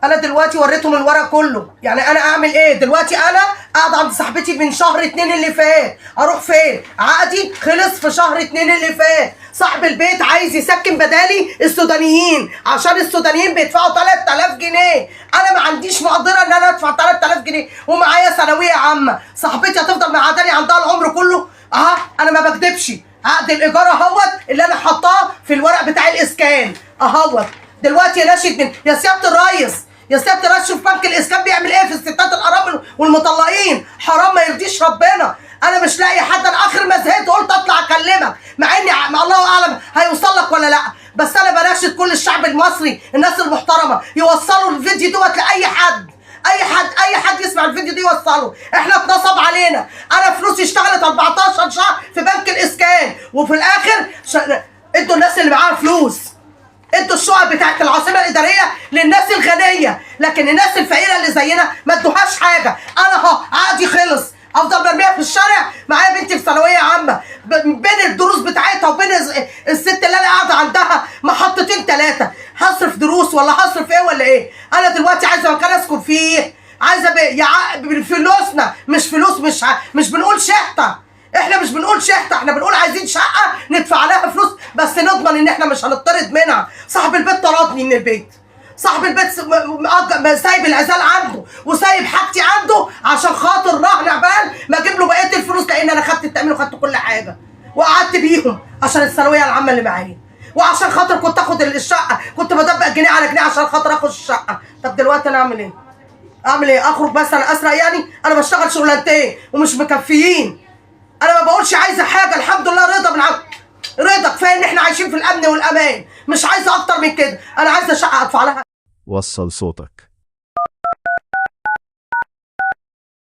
انا دلوقتي وريتهم الورق كله، يعني انا اعمل ايه دلوقتي؟ انا قاعده عند صاحبتي من شهر 2 اللي فات، اروح فين؟ عقدي خلص في شهر 2 اللي فات. صاحب البيت عايز يسكن بدالي السودانيين عشان السودانيين بيدفعوا 3000 جنيه. انا ما عنديش مقدره ان انا ادفع 3000 جنيه ومعايا ثانويه عامه. صاحبتي هتفضل معاداني عندها العمر كله؟ انا ما بكدبش. عقد الايجار اهوت اللي انا حطاه في الورق بتاع الاسكان اهوت. دلوقتي ناشد من يا سياده الريس، يا سياده الريس، شوف بنك الاسكان بيعمل ايه في الستات الارامل والمطلقين. حرام، ما يرضيش ربنا. انا مش لاقي حد. انا اخر ما زهقت قلت اطلع اكلمك، مع اني الله اعلم هيوصل لك ولا لا، بس انا بناشد كل الشعب المصري، الناس المحترمه، يوصلوا الفيديو دوت لاي حد. اي حد يسمع الفيديو دي يوصله. احنا اتنصب علينا. انا فلوسي اشتغلت 14 شهر في بنك الاسكان، وفي الاخر انتوا الناس اللي معاها فلوس، انتوا الشقق بتاعت العاصمه الاداريه للناس الغنيه، لكن الناس الفقيره اللي زينا ما ادوهاش حاجه. انا اهو عقدي خلص، افضل مرميها في الشارع. معايا بنتي في ثانويه عامه، بين الدروس بتاعتها وبين الست اللي انا قاعده عندها محطتين 3. هصرف دروس ولا هصرف ايه ولا ايه؟ انا دلوقتي عايزه مكان اسكن فيه، عايزه فلوسنا، مش فلوس، مش بنقول شحته. احنا مش بنقول شحته، احنا بنقول عايزين شقه ندفع لها فلوس بس نضمن ان احنا مش هنطرد منها. صاحب البيت طردني من البيت. صاحب البيت سايب العزال عنده وسايب حاجتي عنده عشان خاطر رهن عبال ما اجيب له بقيه الفلوس، لان انا خدت التامين وخدت كل حاجه وقعدت بيهم عشان الثانويه العامه اللي معايا، وعشان خاطر كنت اخد الشقه، كنت بدبق جنيه على جنيه عشان خاطر اخد الشقه. طب دلوقتي انا اعمل ايه؟ اعمل ايه؟ اخرج مثلا اسرق؟ يعني انا بشتغل شغلانتين ومش مكفيين. انا ما بقولش عايزه حاجه، الحمد لله رضا من عندك، رضا كفايه ان احنا عايشين في الامن والامان، مش عايزه اكتر من كده. انا عايزه شقه ادفع لها. وصل صوتك.